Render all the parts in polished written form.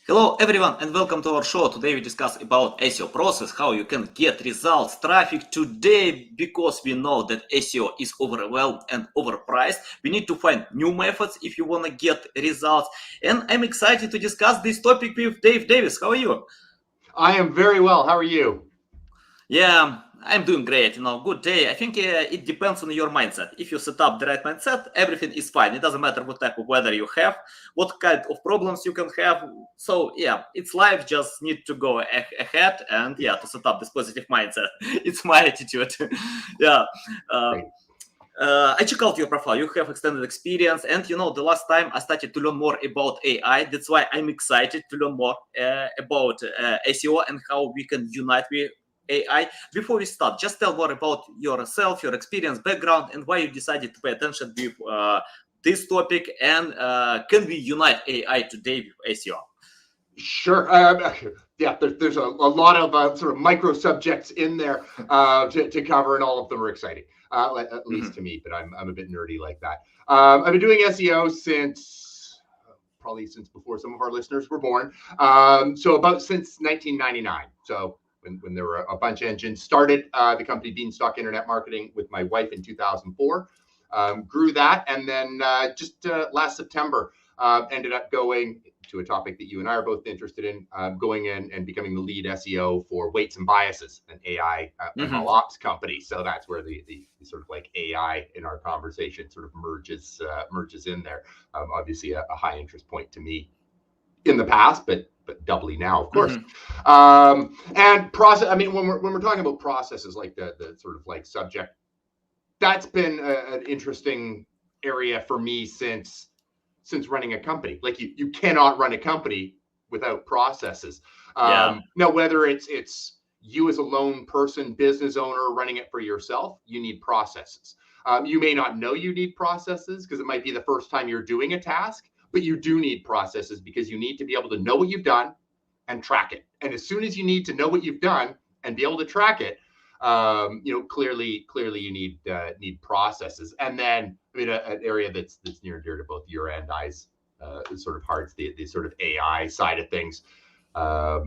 Hello everyone and welcome to our show. Today we discuss about SEO process, how you can get results, traffic today, because we know that SEO is overwhelmed and overpriced. We need to find new methods if you want to get results. And I'm excited to discuss this topic with Davies. How are you? I am very well. How are you? Yeah, I'm doing great. Good day. I think it depends on your mindset. If you set up the right mindset, everything is fine. It doesn't matter what type of weather you have, what kind of problems you can have. So yeah, it's life. Just need to go ahead and to set up this positive mindset. It's my attitude. yeah. Uh, Great. I check out your profile. You have extended experience, and the last time I started to learn more about AI. That's why I'm excited to learn more about SEO and how we can unite with AI. Before we start, just tell more about yourself, your experience, background, and why you decided to pay attention with this topic. And can we unite AI today with SEO? Sure. Yeah, there's a lot of sort of micro subjects in there to cover, and all of them are exciting, at least Mhm. to me. But I'm a bit nerdy like that. I've been doing SEO since probably since before some of our listeners were born. So about since 1999. So when there were a bunch of engines, started the company Beanstalk Internet Marketing with my wife in 2004. Grew that, and then just last September ended up going to a topic that you and I are both interested in, going in and becoming the lead SEO for Weights and Biases, an AI ML Mhm. ops company. So that's where the sort of like AI in our conversation sort of merges in there. Obviously, a high interest point to me in the past, but doubly now, of course. Mhm. And process. I mean, when we're talking about processes, like the sort of like subject, that's been an interesting area for me since running a company. Like you cannot run a company without processes. Yeah. Now, whether it's you as a lone person, business owner running it for yourself, you need processes. You may not know you need processes because it might be the first time you're doing a task, but you do need processes because you need to be able to know what you've done and track it. And as soon as you need to know what you've done and be able to track it, clearly you need processes. And then I mean, an area that's near and dear to both your and I's sort of hearts, the sort of AI side of things. I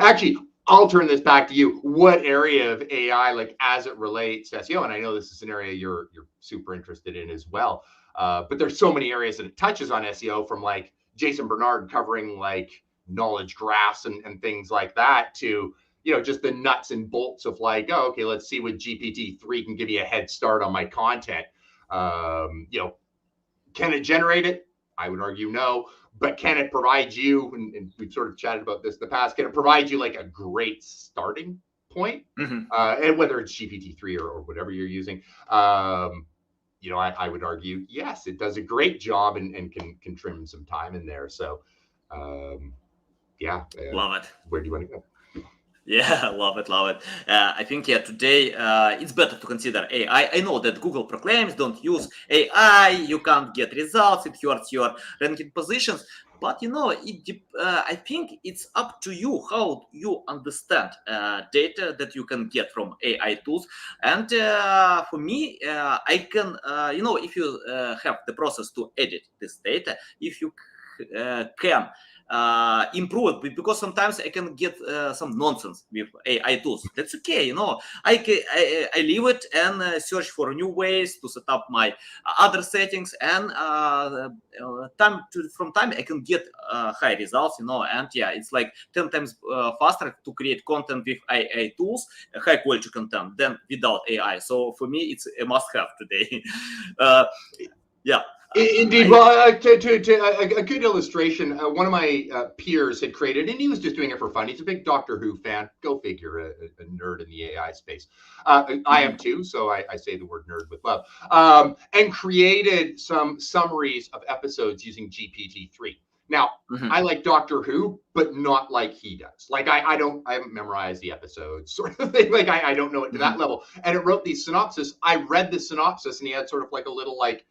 actually I'll turn this back to you. What area of AI, like as it relates to SEO, and I know this is an area you're super interested in as well. But there's so many areas that it touches on SEO, from like Jason Bernard covering like knowledge graphs and things like that, to just the nuts and bolts of like, oh, okay, let's see what GPT-3 can give you a head start on my content. Can it generate it? I would argue no. But can it provide you, and we've sort of chatted about this in the past, can it provide you like a great starting point? Mhm. And whether it's GPT-3 or whatever you're using, I would argue, yes, it does a great job and can trim some time in there. So, um, yeah, Love it. where do you want to go? Yeah, love it, love it. I think today it's better to consider AI. I know that Google proclaims don't use AI, you can't get results, it hurts your ranking positions. But I think it's up to you how you understand data that you can get from AI tools. And for me, I can, if you have the process to edit this data, if you can improve it, because sometimes I can get some nonsense with AI tools. That's okay, I leave it and search for new ways to set up my other settings, and from time I can get high results, and yeah, it's like 10 times faster to create content with AI tools, high quality content, than without AI. So for me, it's a must have today. uh, yeah, Indeed. I. Well, a good illustration. One of my peers had created, and he was just doing it for fun. He's a big Doctor Who fan. Go figure, a nerd in the AI space. I am Mhm. too, so I say the word nerd with love. And created some summaries of episodes using GPT-3. Now, I Mhm. like Doctor Who, but not like he does. Like I haven't memorized the episodes, sort of thing. Like I don't know it to that Mhm. level. And it wrote these synopsis. I read the synopsis, and he had sort of like a little like,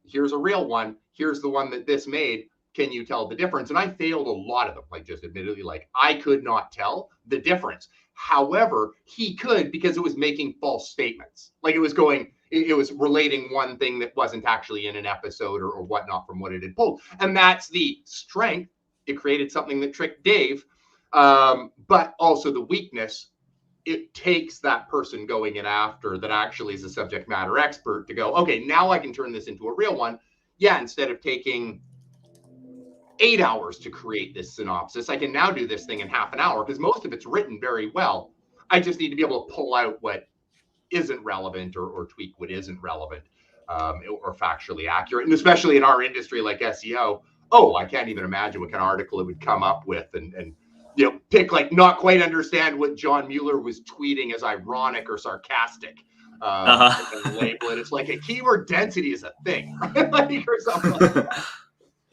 here's a real one, here's the one that this made, can you tell the difference? And I failed a lot of them, like just admittedly, like I could not tell the difference. However, he could, because it was making false statements. Like it was relating one thing that wasn't actually in an episode or whatnot from what it had pulled. And that's the strength. It created something that tricked Dave. But also the weakness, it takes that person going in after that actually is a subject matter expert to go, okay, now I can turn this into a real one. Yeah, instead of taking 8 hours to create this synopsis, I can now do this thing in half an hour because most of it's written very well. I just need to be able to pull out what isn't relevant or tweak what isn't relevant or factually accurate. And especially in our industry like SEO, I can't even imagine what kind of article it would come up with and pick like not quite understand what John Mueller was tweeting as ironic or sarcastic. And label it. It's like a keyword density is a thing, right? Like, or something like that.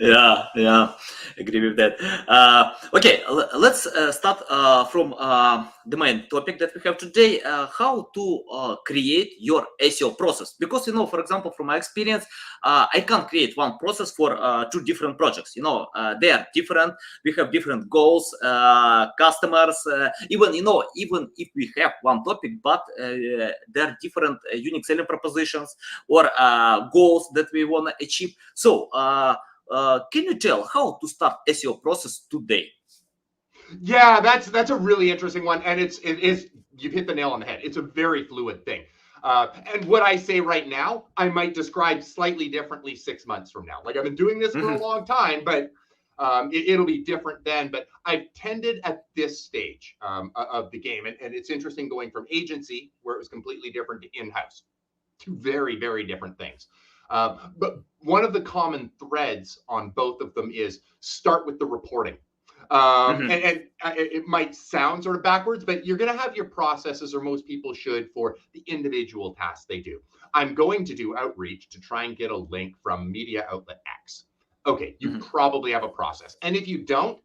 Yeah, agree with that. Okay, let's start from the main topic that we have today, how to create your SEO process. Because, for example, from my experience, I can't create one process for two different projects. They are different. We have different goals, customers, even if we have one topic, but there are different unique selling propositions or goals that we want to achieve. So, can you tell how to start SEO process today? Yeah, that's a really interesting one, and it is you've hit the nail on the head. It's a very fluid thing, and what I say right now, I might describe slightly differently 6 months from now. Like I've been doing this for a long time, but it'll be different then. But I've tended at this stage of the game, and it's interesting going from agency where it was completely different to in-house, two very, very different things. But one of the common threads on both of them is start with the reporting. And it might sound sort of backwards, but you're going to have your processes, or most people should, for the individual tasks they do. I'm going to do outreach to try and get a link from media outlet X. Okay, you probably have a process. And if you don't,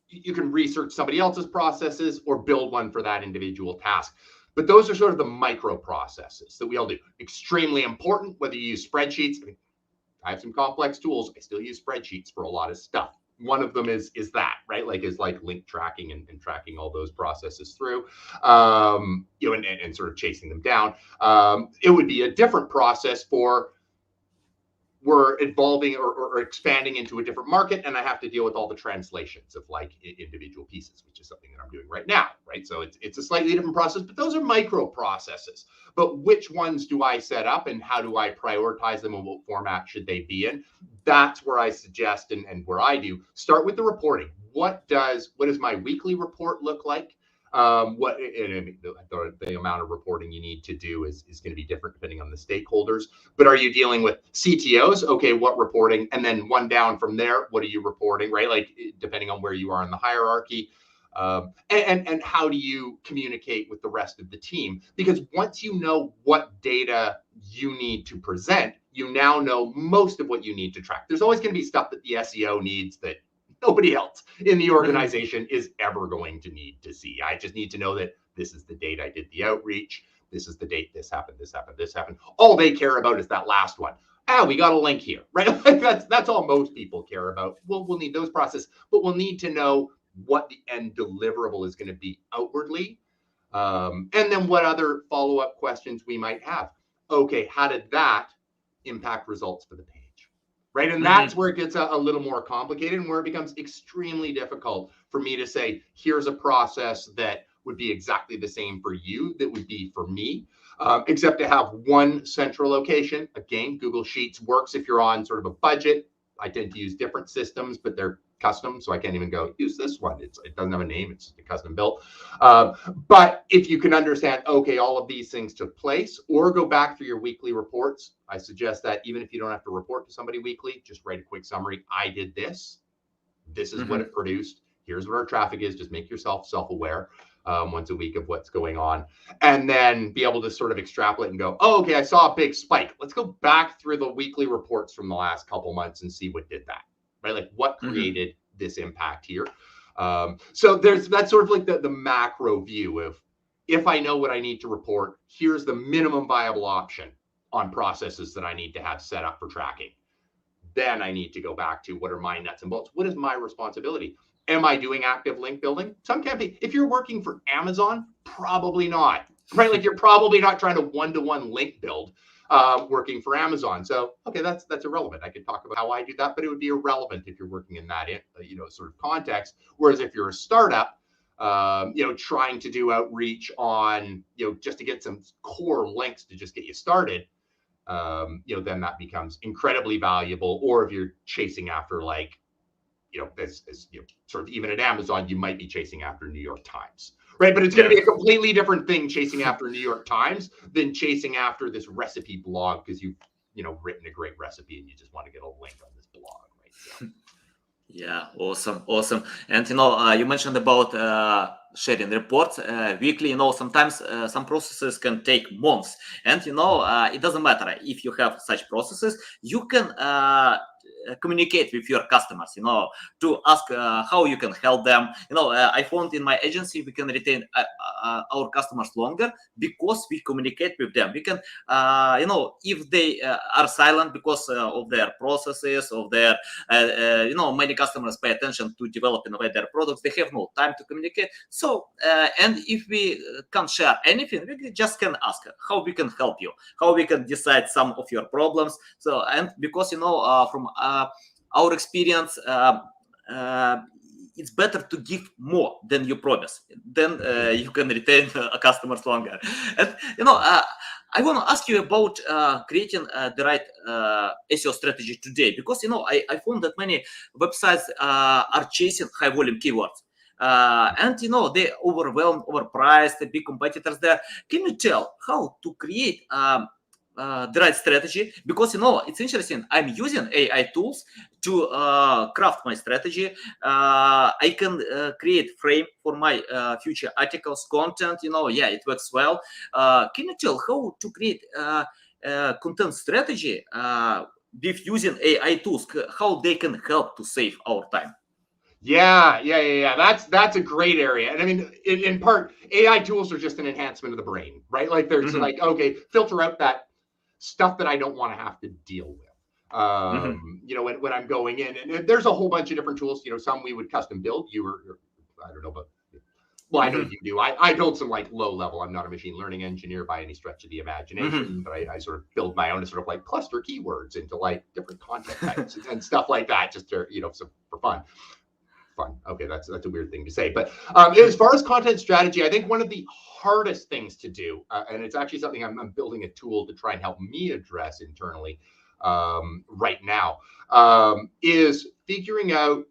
you can research somebody else's processes or build one for that individual task. But those are sort of the micro processes that we all do. Extremely important, whether you use spreadsheets. I have some complex tools. I still use spreadsheets for a lot of stuff. One of them is that, right? Is like link tracking and tracking all those processes through, and sort of chasing them down. It would be a different process for we're evolving or expanding into a different market, and I have to deal with all the translations of like individual pieces, which is something that I'm doing right now, right? So it's a slightly different process, but those are micro processes. But which ones do I set up, and how do I prioritize them, and what format should they be in? That's where I suggest, and where I do, start with the reporting. What does my weekly report look like? The amount of reporting you need to do is going to be different depending on the stakeholders. But are you dealing with CTOs? Okay, what reporting? And then one down from there, what are you reporting, right? Like depending on where you are in the hierarchy. And how do you communicate with the rest of the team? Because once you know what data you need to present, you now know most of what you need to track. There's always going to be stuff that the SEO needs that nobody else in the organization is ever going to need to see. I just need to know that this is the date I did the outreach. This is the date this happened, this happened, this happened. All they care about is that last one. We got a link here, right? Like that's all most people care about. We'll need those processes, but we'll need to know what the end deliverable is going to be outwardly. And then what other follow-up questions we might have. Okay, how did that impact results for the page? Right. And that's where it gets a little more complicated, and where it becomes extremely difficult for me to say, here's a process that would be exactly the same for you, that would be for me, except to have one central location. Again, Google Sheets works if you're on sort of a budget. I tend to use different systems, but they're custom, so I can't even go use this one. It doesn't have a name. It's just a custom built. But if you can understand, okay, all of these things took place, or go back through your weekly reports, I suggest that even if you don't have to report to somebody weekly, just write a quick summary. I did this. This is what it produced. Here's what our traffic is. Just make yourself self-aware once a week of what's going on, and then be able to sort of extrapolate and go, oh, okay, I saw a big spike. Let's go back through the weekly reports from the last couple months and see what did that. Right? Like what created this impact here. So that's sort of like the macro view of, if I know what I need to report, here's the minimum viable option on processes that I need to have set up for tracking. Then I need to go back to, what are my nuts and bolts? What is my responsibility? Am I doing active link building? Some can't be. If you're working for Amazon, probably not. Right? Like you're probably not trying to one-to-one link build. working for Amazon. So, okay, that's irrelevant. I could talk about how I do that, but it would be irrelevant if you're working in that, sort of context. Whereas if you're a startup, trying to do outreach on, just to get some core links to just get you started, then that becomes incredibly valuable. Or if you're chasing after sort of even at Amazon, you might be chasing after New York Times, right? But it's going to be a completely different thing chasing after New York Times than chasing after this recipe blog because you've, written a great recipe and you just want to get a link on this blog, right? So. Yeah, awesome. And you mentioned about sharing reports weekly. Sometimes some processes can take months, and it doesn't matter if you have such processes. You can communicate with your customers, to ask how you can help them. I found in my agency we can retain our customers longer because we communicate with them. We can, if they are silent because of their processes, of their, many customers pay attention to develop and innovate their products. They have no time to communicate. So, and if we can't share anything, we just can ask how we can help you, how we can decide some of your problems. So, and because, from our experience, it's better to give more than you promise. Then you can retain customers longer. And I want to ask you about creating the right SEO strategy today, because I found that many websites are chasing high volume keywords. And they overpriced, the big competitors there. Can you tell how to create the right strategy? Because it's interesting. I'm using AI tools to craft my strategy. I can create frame for my future articles, content. It works well. Can you tell how to create content strategy with using AI tools? How they can help to save our time? Yeah. That's a great area. And I mean, in part, AI tools are just an enhancement of the brain, right? Like there's like, okay, filter out that stuff that I don't want to have to deal with. When I'm going in, and there's a whole bunch of different tools, some we would custom build. I don't know, but well, I know you do. I build some like low level. I'm not a machine learning engineer by any stretch of the imagination, but I sort of build my own to sort of like cluster keywords into like different content types and stuff like that, just to, for fun. Okay, that's a weird thing to say. But as far as content strategy, I think one of the hardest things to do, and it's actually something I'm building a tool to try and help me address internally right now, is figuring out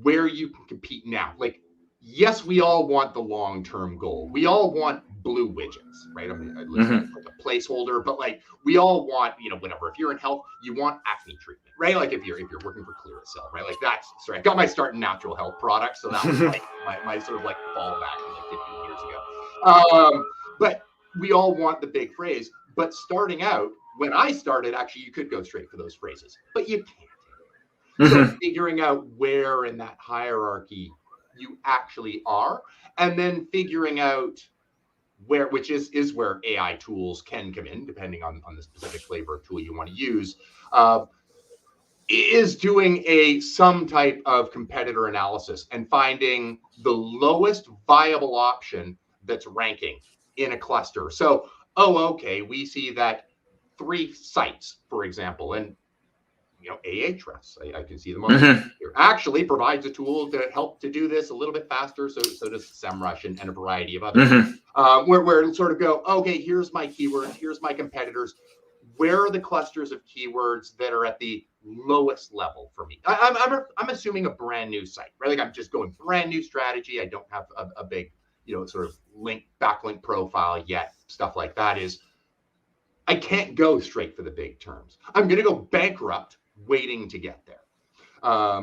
where you can compete now. Like, yes, we all want the long-term goal. We all want blue widgets, right? I mean, like a placeholder, but like we all want, whatever. If you're in health, you want acne treatment, right? Like if you're working for Clearasil, right? Like that's sorry, I got my start in natural health products, so that was like my sort of like fallback from like 15 years ago. But we all want the big phrase. But starting out, when I started, actually, you could go straight for those phrases, but you can't. So figuring out where in that hierarchy you actually are, and then figuring out which is where AI tools can come in, depending on the specific flavor of tool you want to use, is doing some type of competitor analysis and finding the lowest viable option that's ranking in a cluster. So, okay, we see that 3 sites, for example, and Ahrefs, I can see them on here, actually provides a tool to help to do this a little bit faster. So does SEMrush and a variety of others, where it'll sort of go, okay, here's my keywords, here's my competitors. Where are the clusters of keywords that are at the lowest level for me? I'm assuming a brand new site, right? Like I'm just going brand new strategy. I don't have a big, sort of backlink profile yet. Stuff like that is, I can't go straight for the big terms. I'm going to go bankrupt waiting to get there.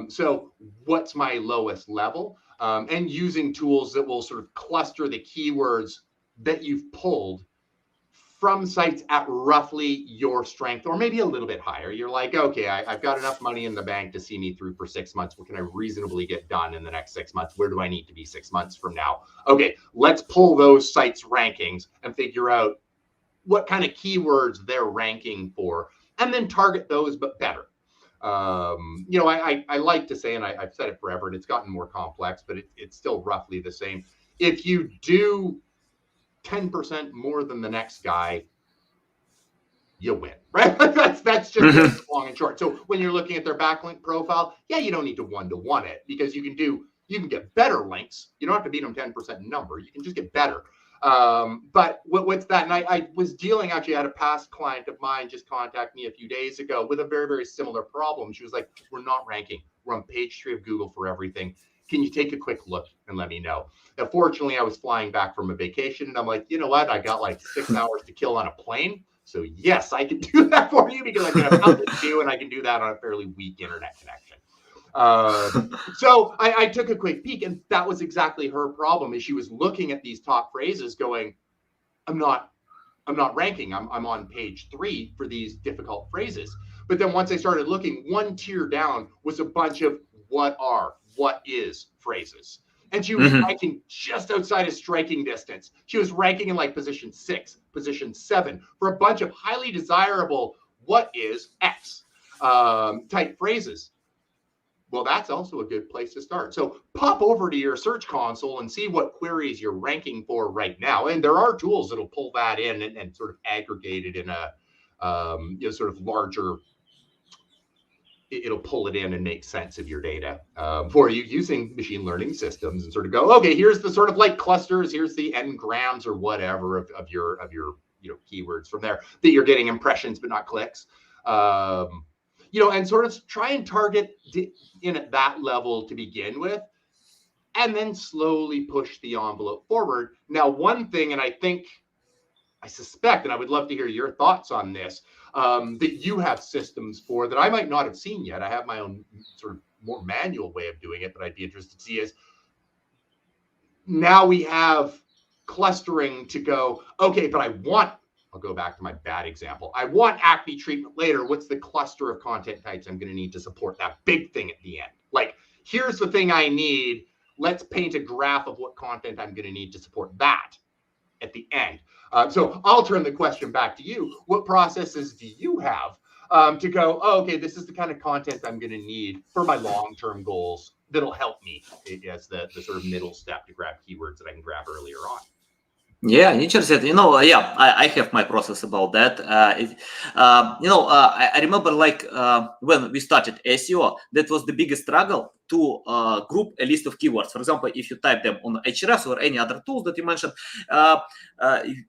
So what's my lowest level? And using tools that will sort of cluster the keywords that you've pulled from sites at roughly your strength, or maybe a little bit higher. You're like, okay, I've got enough money in the bank to see me through for 6 months. What can I reasonably get done in the next 6 months? Where do I need to be 6 months from now? Okay, let's pull those sites' rankings and figure out what kind of keywords they're ranking for, and then target those, but better. I like to say, and I've said it forever, and it's gotten more complex, but it's still roughly the same. If you do 10% more than the next guy, you win, right? That's just the long and short. So when you're looking at their backlink profile, yeah, you don't need to one-to-one it, because you can get better links. You don't have to beat them 10% number. You can just get better. But what's that? And I was dealing, actually, I had a past client of mine just contact me a few days ago with a very, very similar problem. She was like, we're not ranking. We're on page 3 of Google for everything. Can you take a quick look and let me know? Now, fortunately, I was flying back from a vacation, and I'm like, you know what? I got like 6 hours to kill on a plane. So yes, I can do that for you, because I'm going to have nothing to do, and I can do that on a fairly weak internet connection. So I took a quick peek, and that was exactly her problem. Is she was looking at these top phrases going, I'm not ranking. I'm on page 3 for these difficult phrases. But then once I started looking, one tier down was a bunch of what is phrases. And she was ranking just outside of striking distance. She was ranking in like position 6, position 7 for a bunch of highly desirable what is X type phrases. Well, that's also a good place to start. So pop over to your search console and see what queries you're ranking for right now. And there are tools that'll pull that in and sort of aggregate it in a sort of larger. It'll pull it in and make sense of your data for you using machine learning systems, and sort of go, okay, here's the sort of like clusters, here's the n grams or whatever of your keywords from there that you're getting impressions but not clicks. And sort of try and target in at that level to begin with, and then slowly push the envelope forward. Now, one thing, and I suspect, and I would love to hear your thoughts on this, that you have systems for that I might not have seen yet. I have my own sort of more manual way of doing it, but I'd be interested to see is, now we have clustering to go, okay, but I'll go back to my bad example. I want acne treatment later. What's the cluster of content types I'm going to need to support that big thing at the end? Like, here's the thing I need. Let's paint a graph of what content I'm going to need to support that at the end. So I'll turn the question back to you. What processes do you have to go, oh, okay, this is the kind of content I'm going to need for my long-term goals that'll help me as the sort of middle step to grab keywords that I can grab earlier on? Yeah, interesting. I have my process about that. I remember like when we started SEO, that was the biggest struggle to group a list of keywords. For example, if you type them on Ahrefs or any other tools that you mentioned,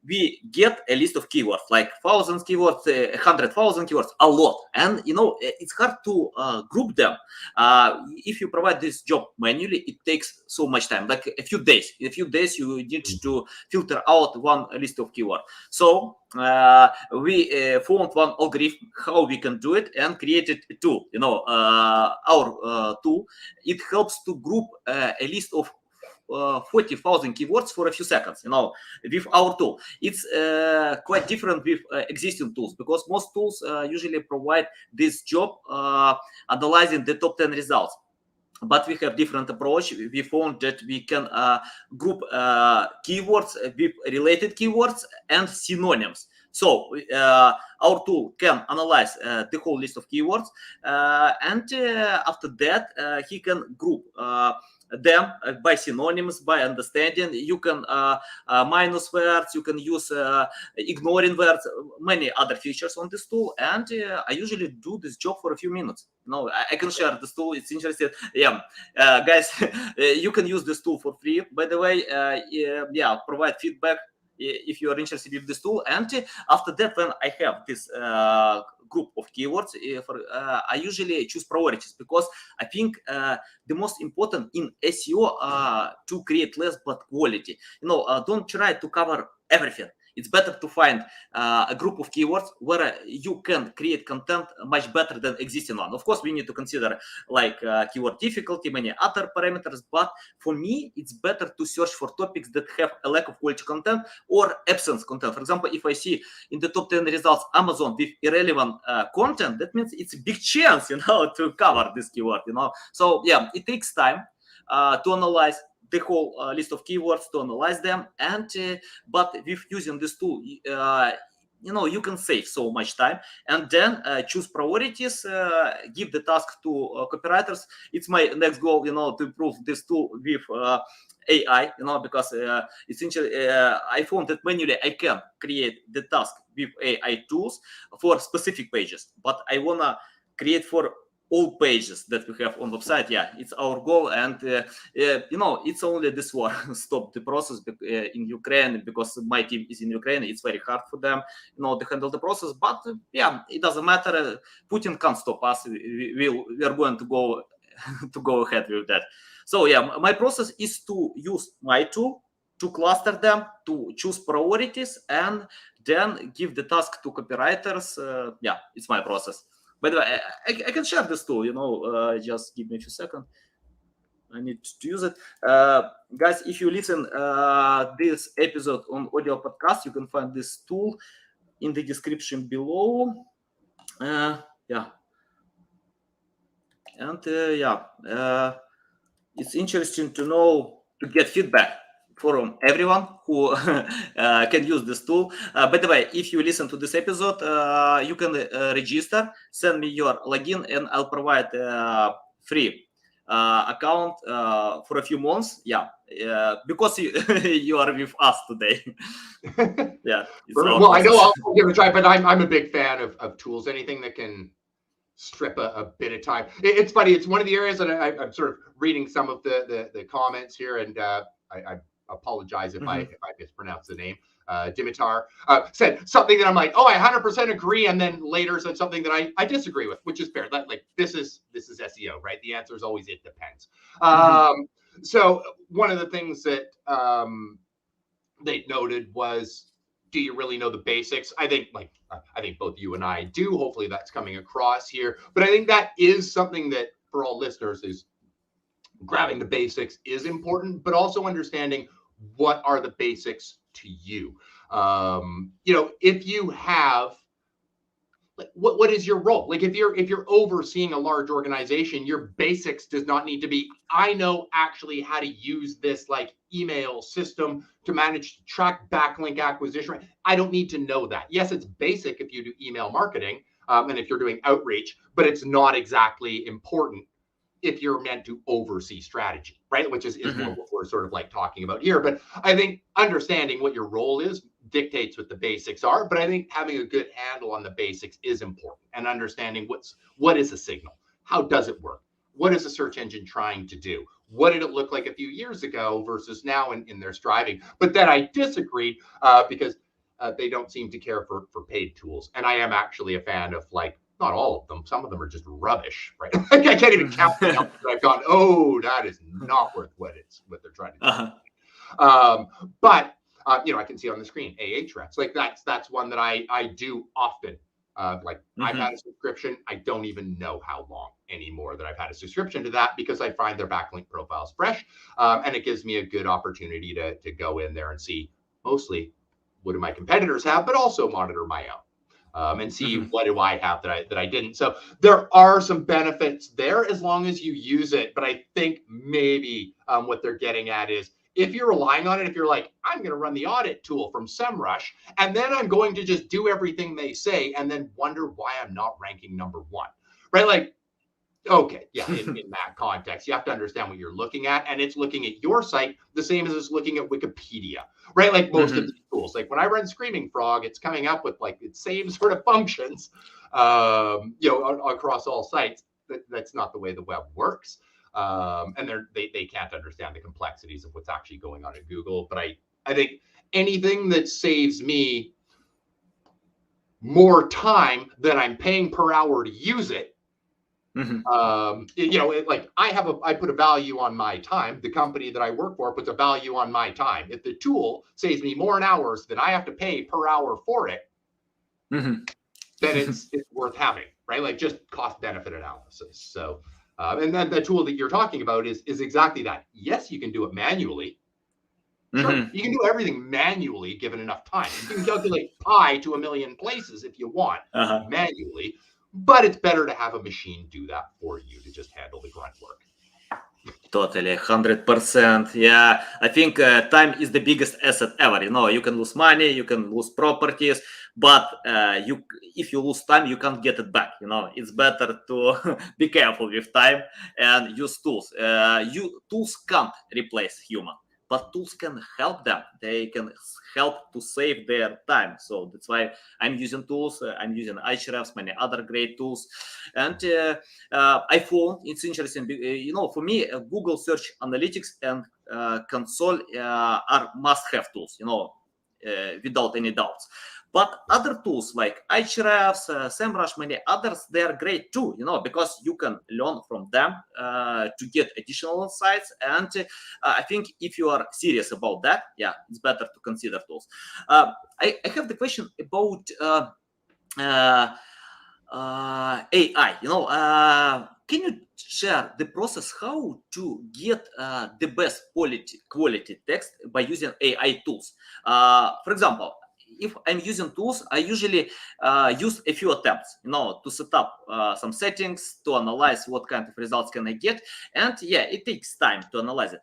we get a list of keywords, like 1,000 keywords, 100,000 keywords, a lot. And, it's hard to group them. If you provide this job manually, it takes so much time, like a few days. In a few days, you need to filter out one list of keywords. So we found one algorithm how we can do it and created a tool. Our tool, it helps to group a list of 40,000 keywords for a few seconds. With our tool, it's quite different with existing tools, because most tools usually provide this job analyzing the top 10 results. But we have different approach. We found that we can group keywords with related keywords and synonyms. So our tool can analyze the whole list of keywords, and after that, he can group them by synonyms, by understanding. You can minus words, you can use ignoring words, many other features on this tool. And I usually do this job for a few minutes. I can share this tool. It's interesting. Yeah, guys, you can use this tool for free, by the way. Provide feedback if you are interested in this tool. And after that, when I have this group of keywords, I usually choose priorities, because I think the most important in SEO to create less but quality. Don't try to cover everything. It's better to find a group of keywords where you can create content much better than existing one. Of course, we need to consider like keyword difficulty, many other parameters. But for me, it's better to search for topics that have a lack of quality content or absence content. For example, if I see in the top 10 results Amazon with irrelevant content, that means it's a big chance, to cover this keyword. So yeah, it takes time to analyze the whole list of keywords, to analyze them. And but with using this tool, you can save so much time. And then choose priorities, give the task to copywriters. It's my next goal, to improve this tool with AI, because essentially I found that manually I can create the task with AI tools for specific pages, but I wanna create for all pages that we have on website. Yeah, it's our goal, and it's only this war stop the process in Ukraine, because my team is in Ukraine. It's very hard for them, to handle the process. But yeah, it doesn't matter. Putin can't stop us. We are going to go to go ahead with that. So yeah, my process is to use my tool to cluster them, to choose priorities, and then give the task to copywriters. Yeah, it's my process. By the way, I can share this tool. Just give me a few seconds. I need to use it. Guys, if you listen this episode on audio podcast, you can find this tool in the description below. Yeah, and it's interesting to know, to get feedback from everyone who can use this tool. By the way, if you listen to this episode, you can register, send me your login, and I'll provide free account for a few months. Yeah, because you are with us today. Yeah, it's our Well, I know process. I'll give it a try, but I'm a big fan of tools. Anything that can strip a bit of time. It's funny. It's one of the areas that I'm sort of reading some of the comments here, and I apologize if I mispronounce the name. Dimitar said something that I'm like, oh, I 100% agree, and then later said something that I disagree with, which is fair. Like this is SEO, right? The answer is always it depends. So one of the things that they noted was, do you really know the basics? I think both you and I do. Hopefully that's coming across here. But I think that is something that for all listeners is grabbing the basics is important, but also understanding what are the basics to you. If you have, like, what is your role? Like if you're overseeing a large organization, your basics does not need to be, I know actually how to use this like email system to manage track backlink acquisition. I don't need to know that. Yes, it's basic if you do email marketing and if you're doing outreach, but it's not exactly important if you're meant to oversee strategy, right? Which is more what we're sort of like talking about here. But I think understanding what your role is dictates what the basics are. But I think having a good handle on the basics is important, and understanding what is a signal? How does it work? What is a search engine trying to do? What did it look like a few years ago versus now in their striving? But then I disagreed because they don't seem to care for paid tools. And I am actually a fan of, like, not all of them. Some of them are just rubbish, right? I can't even count the numbers that I've gone, oh, that is not worth what they're trying to do. But I can see on the screen Ahrefs. Like that's one that I do often. I've had a subscription. I don't even know how long anymore that I've had a subscription to that, because I find their backlink profiles fresh, and it gives me a good opportunity to go in there and see mostly what do my competitors have, but also monitor my own. And see what do I have that I didn't. So there are some benefits there as long as you use it. But I think maybe what they're getting at is, if you're relying on it, if you're like, I'm going to run the audit tool from SEMrush, and then I'm going to just do everything they say and then wonder why I'm not ranking number one, right? Like, okay, yeah, in that context, you have to understand what you're looking at, and it's looking at your site the same as it's looking at Wikipedia, right? Like most of these tools. Like when I run Screaming Frog, it's coming up with like the same sort of functions, across all sites. That's not the way the web works, and they can't understand the complexities of what's actually going on at Google. But I think anything that saves me more time than I'm paying per hour to use it. Like I put a value on my time. The company that I work for puts a value on my time. If the tool saves me more in hours than I have to pay per hour for it, then it's worth having, right? Like just cost benefit analysis. So, and then the tool that you're talking about is exactly that. Yes, you can do it manually. Sure, you can do everything manually given enough time. You can calculate pi to a million places if you want manually. But it's better to have a machine do that for you to just handle the grunt work. Totally, 100%. Yeah, I think time is the biggest asset ever. You can lose money, you can lose properties, but if you lose time, you can't get it back. It's better to be careful with time and use tools. Tools can't replace human. but tools can help them. They can help to save their time. So that's why I'm using tools. I'm using Ahrefs, many other great tools. And I found it's interesting, for me, Google Search Analytics and Console are must-have tools, without any doubts. But other tools like Ahrefs, SEMrush, many others, they are great too, because you can learn from them to get additional insights. And I think if you are serious about that, it's better to consider tools. I have the question about AI. Can you share the process how to get the best quality text by using AI tools? For example, if I'm using tools, I usually use a few attempts, to set up some settings, to analyze what kind of results can I get. And it takes time to analyze it.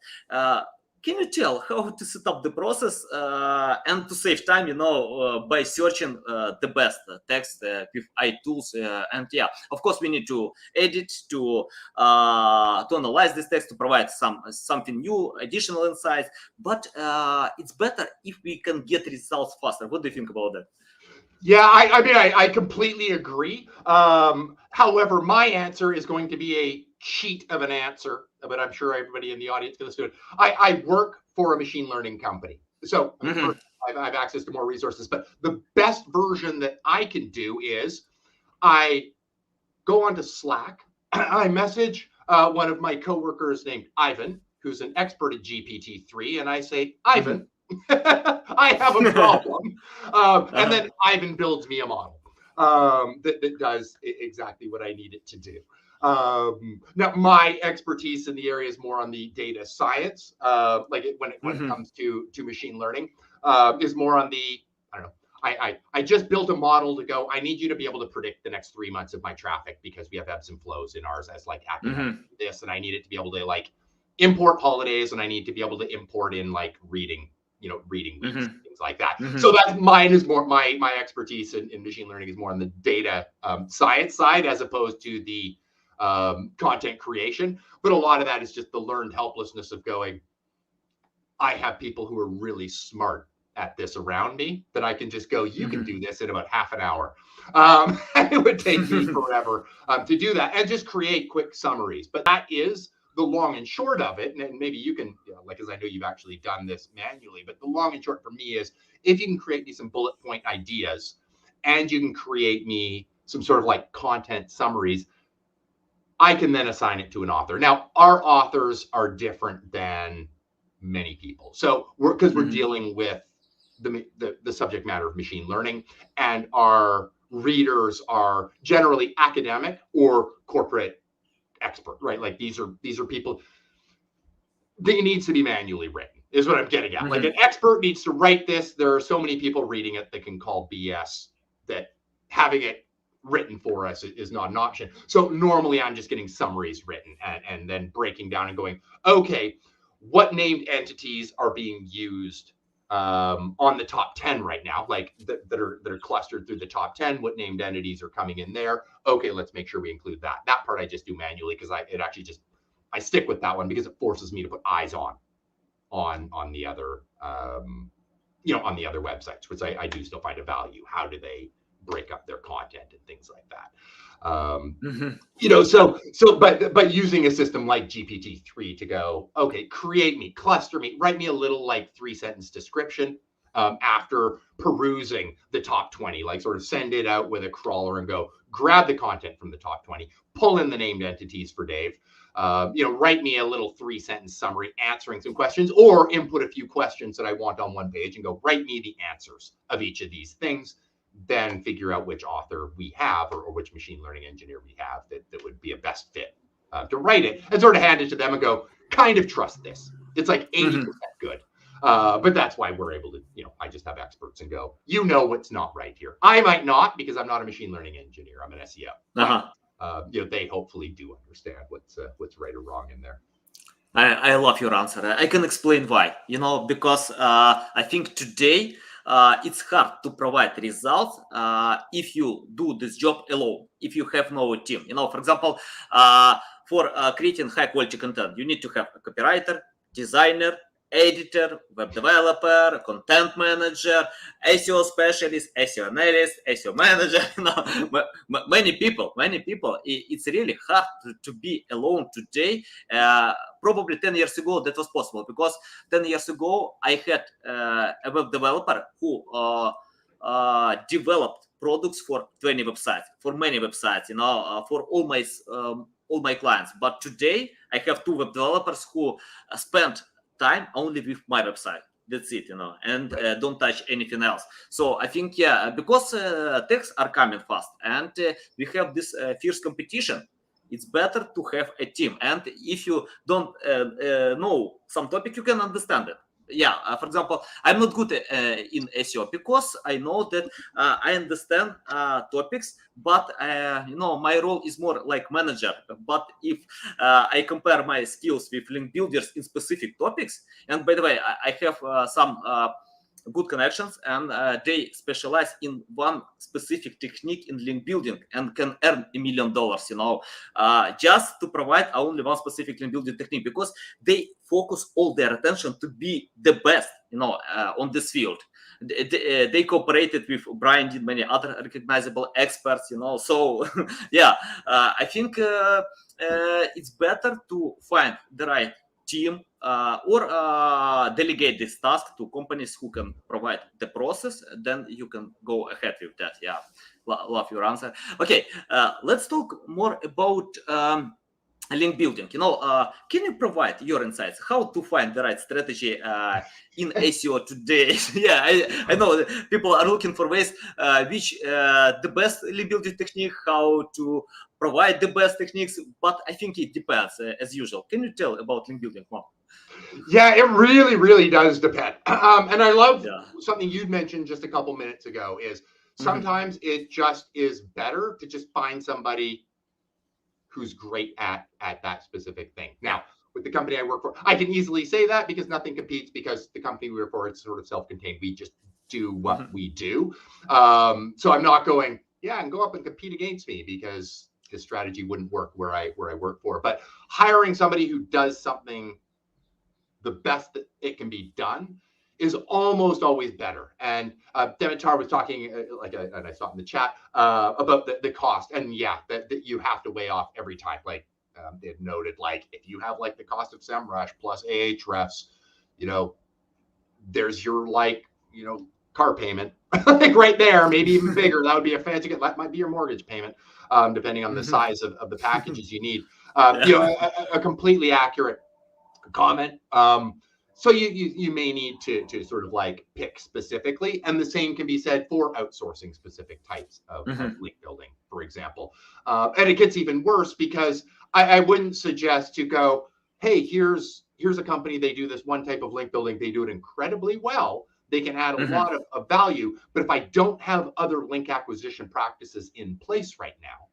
Can you tell how to set up the process and to save time, by searching the best text with AI tools? And of course, we need to edit, to analyze this text, to provide something new, additional insights. But it's better if we can get results faster. What do you think about that? Yeah, I completely agree. However, my answer is going to be a cheat of an answer, but I'm sure everybody in the audience can listen to it. I work for a machine learning company. So first, I have access to more resources, but the best version that I can do is I go onto Slack. I message one of my coworkers named Ivan, who's an expert at GPT-3, and I say, Ivan, I have a problem. And then Ivan builds me a model that does exactly what I need it to do. Now, my expertise in the area is more on the data science, like when it comes to machine learning, is more on the, I don't know, I just built a model to go, I need you to be able to predict the next 3 months of my traffic because we have ebbs and flows in ours as like this, and I need it to be able to like import holidays, and I need to be able to import in like reading weeks, things like that. So that's mine is more my expertise in machine learning is more on the data science side as opposed to the content creation. But a lot of that is just the learned helplessness of going, I have people who are really smart at this around me that I can just go, you can do this in about half an hour. It would take me forever to do that and just create quick summaries. But that is the long and short of it. And maybe you can, because I know you've actually done this manually, but the long and short for me is if you can create me some bullet point ideas and you can create me some sort of like content summaries, I can then assign it to an author. Now, our authors are different than many people. So we're dealing with the subject matter of machine learning, and our readers are generally academic or corporate expert, right? Like these are people, they needs to be manually written is what I'm getting at. Like an expert needs to write this. There are so many people reading it that can call BS that having it written for us is not an option. So normally I'm just getting summaries written and then breaking down and going, okay, what named entities are being used on the top 10 right now, like that are clustered through the top 10, what named entities are coming in there. Okay, let's make sure we include that. That part I just do manually because I stick with that one because it forces me to put eyes on the other, on the other websites, which I do still find a value. How do they break up their content and things like that? But using a system like GPT-3 to go, okay, create me, cluster me, write me a little like 3-sentence description after perusing the top 20, like sort of send it out with a crawler and go grab the content from the top 20, pull in the named entities for Dave, write me a little 3-sentence summary answering some questions, or input a few questions that I want on one page and go write me the answers of each of these things. Then figure out which author we have or which machine learning engineer we have that would be a best fit to write it, and sort of hand it to them and go, kind of trust this. It's like 80% good. But that's why we're able to, I just have experts and go, what's not right here. I might not because I'm not a machine learning engineer. I'm an SEO. But, they hopefully do understand what's right or wrong in there. I love your answer. I can explain why. Because I think today, it's hard to provide results if you do this job alone, if you have no team. For example, for creating high quality content, you need to have a copywriter, designer, editor, web developer, content manager, SEO specialist, SEO analyst, SEO manager. Many people. It's really hard to be alone today. Probably 10 years ago that was possible, because 10 years ago I had a web developer who developed products for 20 websites, for many websites, for all my clients. But today I have two web developers who spend time only with my website. That's it, and Right. don't touch anything else. So I think, because techs are coming fast, and we have this fierce competition, it's better to have a team. And if you don't know some topic, you can understand it. Yeah, for example, I'm not good in SEO, because I know that I understand topics, but my role is more like manager. But if I compare my skills with link builders in specific topics, and by the way, I have some good connections, and they specialize in one specific technique in link building and can earn $1 million, just to provide only one specific link building technique, because they focus all their attention to be the best, on this field. They cooperated with Brian, did many other recognizable experts, so yeah, I think it's better to find the right team, or delegate this task to companies who can provide the process. Then you can go ahead with that. Yeah, love your answer. Okay, let's talk more about link building. Can you provide your insights how to find the right strategy in SEO today? Yeah, I know that people are looking for ways which the best link building technique, how to provide the best techniques, but I think it depends, as usual. Can you tell about link building more? Yeah, it really, really does depend. And I love Yeah. something you'd mentioned just a couple minutes ago is Mhm. sometimes it just is better to just find somebody who's great at that specific thing. Yeah. Now, with the company I work for, I can easily say that because nothing competes, because the company we work for, it's sort of self-contained. We just do what Mhm. we do. So I'm not going, yeah, and go up and compete against me, because this strategy wouldn't work where I work for. But hiring somebody who does something the best that it can be done is almost always better. And Demitar was talking, and I saw it in the chat, about the cost. And yeah, that you have to weigh off every time. Like it noted, like if you have like the cost of SEMrush plus Ahrefs, you know, there's your car payment, like right there, maybe even bigger. That would be a fancy. That might be your mortgage payment, depending on the Mhm. size of the packages you need. Yeah. A completely accurate comment. So you may need to sort of like pick specifically, and the same can be said for outsourcing specific types of Mhm. link building, for example. And it gets even worse, because I wouldn't suggest to go, hey, here's a company, they do this one type of link building, they do it incredibly well, they can add a Mhm. lot of value, but if I don't have other link acquisition practices in place right now,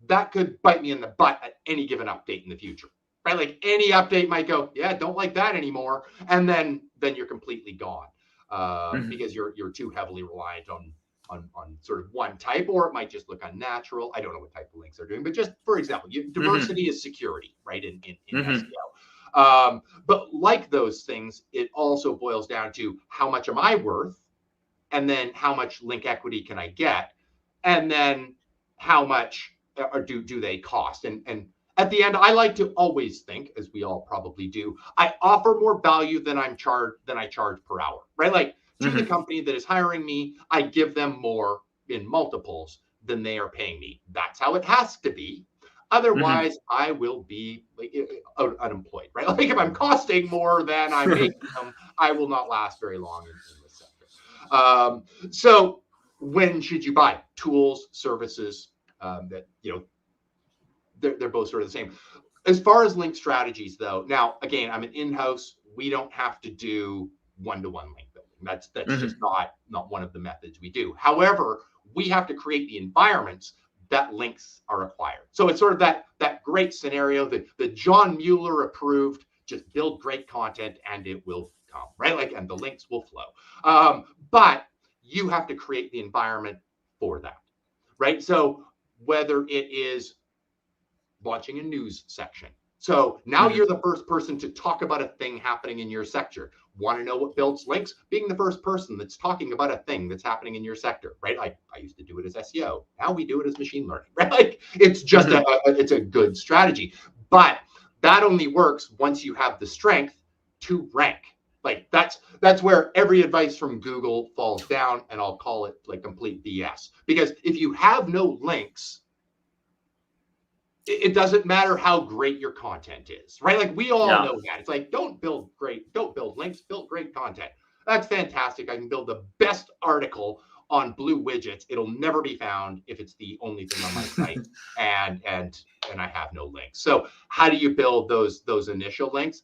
that could bite me in the butt at any given update in the future. Right? Like any update might go, yeah, don't like that anymore, and then you're completely gone, Mhm. because you're too heavily reliant on sort of one type, or it might just look unnatural. I don't know what type of links they're doing, but just for example, Mhm. diversity is security, right? In Mhm. SEO. But like those things, it also boils down to how much am I worth, and then how much link equity can I get, and then how much do they cost? And at the end, I like to always think, as we all probably do, I offer more value than I charge per hour, right? Like to the Mhm. company that is hiring me, I give them more in multiples than they are paying me. That's how it has to be. Mhm. Otherwise, I will be like, unemployed, right? Like if I'm costing more than I'm making them, I will not last very long in this sector. So when should you buy tools, services, that they're both sort of the same. As far as link strategies, though, now again, I'm an in-house. We don't have to do one-to-one link building. That's just Mhm. not one of the methods we do. However, we have to create the environments that links are acquired. So it's sort of that great scenario that the John Mueller approved. Just build great content and it will come, right? Like, and the links will flow. But you have to create the environment for that, right? So whether it is launching a news section. So now Mhm. you're the first person to talk about a thing happening in your sector. Want to know what builds links? Being the first person that's talking about a thing that's happening in your sector, right? Like I used to do it as SEO. Now we do it as machine learning, right? Like it's just Mhm. it's a good strategy. But that only works once you have the strength to rank. Like that's where every advice from Google falls down, and I'll call it like complete BS. Because if you have no links, it doesn't matter how great your content is, right? Like we all Yeah. know that. It's like don't build links, build great content. That's fantastic. I can build the best article on blue widgets. It'll never be found if it's the only thing on my site and I have no links. So how do you build those initial links?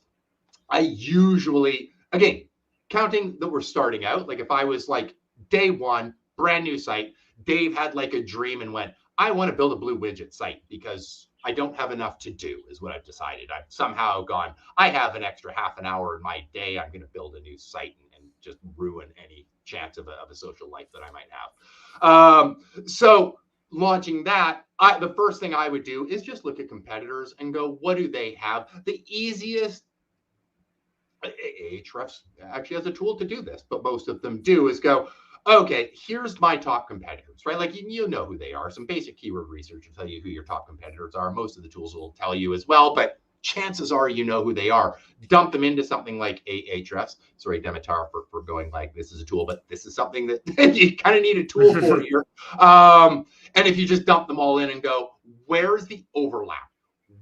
I usually, again, counting that we're starting out, like if I was like day one, brand new site, Dave had like a dream and went, I want to build a blue widget site because I don't have enough to do, is what I've decided. I've somehow gone, I have an extra half an hour in my day. I'm going to build a new site and just ruin any chance of a social life that I might have. So launching that, the first thing I would do is just look at competitors and go, what do they have? The easiest Ahrefs actually has a tool to do this, but most of them do is go, okay, here's my top competitors, right? Like you know who they are. Some basic keyword research will tell you who your top competitors are. Most of the tools will tell you as well, but chances are you know who they are. Dump them into something like Ahrefs. Sorry, Demitar, for going like this is a tool, but this is something that you kind of need a tool for here. And if you just dump them all in and go, where's the overlap?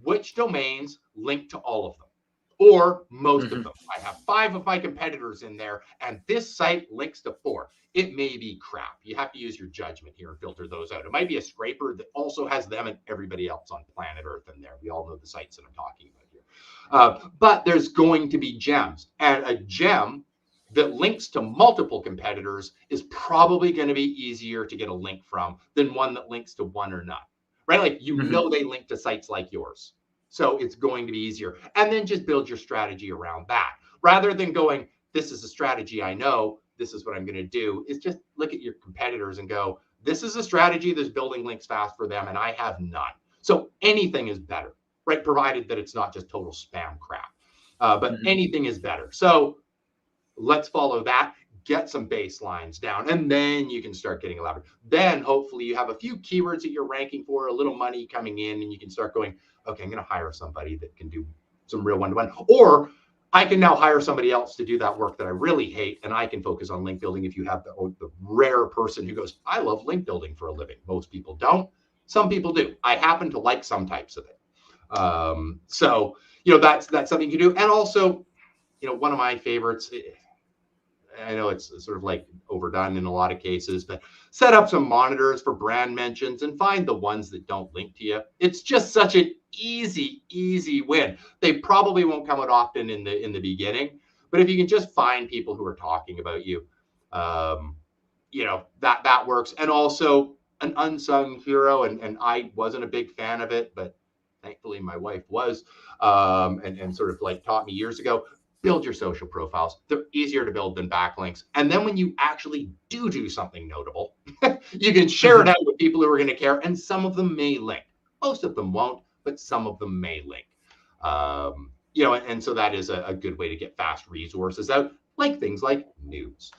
Which domains link to all of them? Or most of Mhm. them. I have 5 of my competitors in there, and this site links to 4. It may be crap. You have to use your judgment here and filter those out. It might be a scraper that also has them and everybody else on planet Earth in there. We all know the sites that I'm talking about here. But there's going to be gems, and a gem that links to multiple competitors is probably going to be easier to get a link from than one that links to one or none, right? Like you Mhm. know they link to sites like yours. So it's going to be easier. And then just build your strategy around that. Rather than going, this is a strategy I know, this is what I'm going to do, is just look at your competitors and go, this is a strategy that's building links fast for them, and I have none. So anything is better, right? Provided that it's not just total spam crap. But Mhm. anything is better. So let's follow that, get some baselines down, and then you can start getting elaborate. Then hopefully you have a few keywords that you're ranking for, a little money coming in, and you can start going, okay, I'm going to hire somebody that can do some real one-to-one, or I can now hire somebody else to do that work that I really hate, and I can focus on link building. If you have the rare person who goes, I love link building for a living. Most people don't. Some people do. I happen to like some types of it. So that's something you do. And also, one of my favorites, I know it's sort of like overdone in a lot of cases, but set up some monitors for brand mentions and find the ones that don't link to you. It's just such an easy win. They probably won't come out often in the beginning, but if you can just find people who are talking about you, um, that works. And also an unsung hero, and I wasn't a big fan of it, but thankfully my wife was, and sort of like taught me years ago. Build your social profiles. They're easier to build than backlinks. And then when you actually do something notable, you can share it Mhm. out with people who are going to care, and some of them may link. Most of them won't, but some of them may link. And so that is a good way to get fast resources out, like things like news.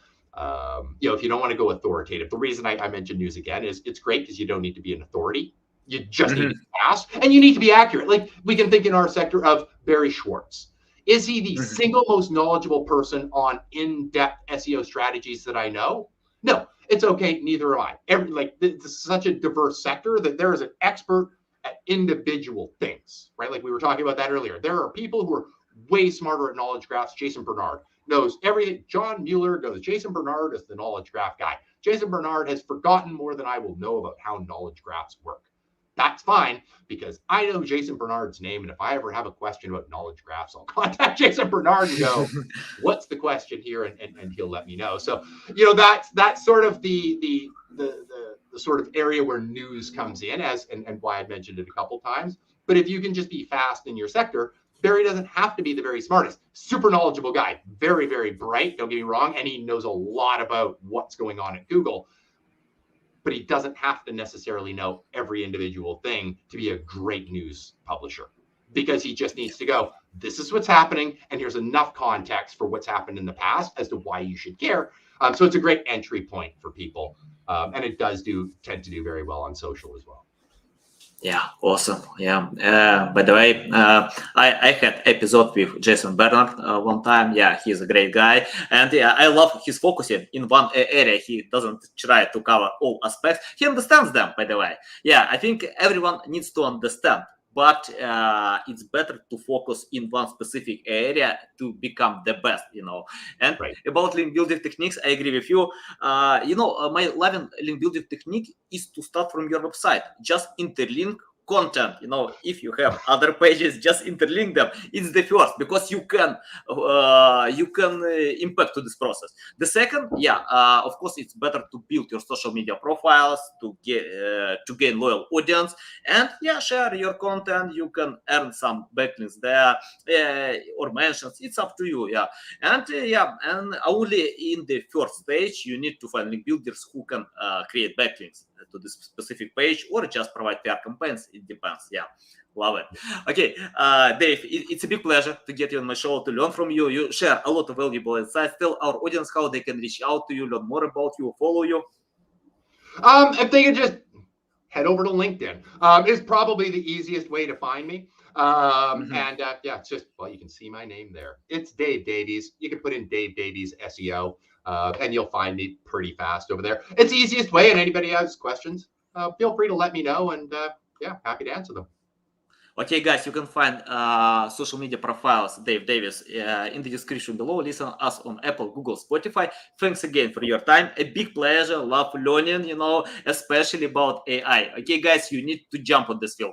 If you don't want to go authoritative, the reason I mentioned news again is it's great because you don't need to be an authority. You just need to Mhm. be fast and you need to be accurate. Like we can think in our sector of Barry Schwartz. Is he the Mhm. single most knowledgeable person on in-depth SEO strategies that I know? No, it's okay. Neither am I. It's such a diverse sector that there is an expert at individual things, right? Like we were talking about that earlier. There are people who are way smarter at knowledge graphs. Jason Bernard knows everything. John Mueller knows Jason Bernard is the knowledge graph guy. Jason Bernard has forgotten more than I will know about how knowledge graphs work. That's fine because I know Jason Bernard's name. And if I ever have a question about knowledge graphs, I'll contact Jason Bernard and go, what's the question here? And he'll let me know. So, that's sort of the sort of area where news comes in and why I mentioned it a couple times. But if you can just be fast in your sector, Barry doesn't have to be the very smartest. Super knowledgeable guy, very, very bright, don't get me wrong, and he knows a lot about what's going on at Google, but he doesn't have to necessarily know every individual thing to be a great news publisher. because he just needs to go, this is what's happening, and here's enough context for what's happened in the past as to why you should care. So it's a great entry point for people, and it does tend to do very well on social as well. Yeah, awesome. Yeah. By the way, I had episode with Jason Bernard one time. Yeah, he's a great guy, and yeah, I love his focusing in one area. He doesn't try to cover all aspects. He understands them. By the way, yeah, I think everyone needs to understand. But it's better to focus in one specific area to become the best, And Right. about link building techniques, I agree with you. My 11 link building technique is to start from your website. Just interlink content. If you have other pages, just interlink them. It's the first because you can impact to this process. The second, of course, it's better to build your social media profiles to gain loyal audience, and share your content. You can earn some backlinks there or mentions. It's up to you. And only in the first stage you need to find link builders who can create backlinks to this specific page or just provide PR campaigns. It depends. Love it. Okay, Dave, it's a big pleasure to get you on my show, to learn from you. You share a lot of valuable insights. Tell our audience how they can reach out to you, learn more about you, follow you. If they could just head over to LinkedIn, is probably the easiest way to find me. And it's just, you can see my name there. It's Dave Davies. You can put in Dave Davies SEO, and you'll find me pretty fast over there. It's the easiest way. And anybody has questions, feel free to let me know. And happy to answer them. Okay, guys, you can find social media profiles, Dave Davies, in the description below. Listen us on Apple, Google, Spotify. Thanks again for your time. A big pleasure. Love learning, especially about AI. Okay, guys, you need to jump on this field.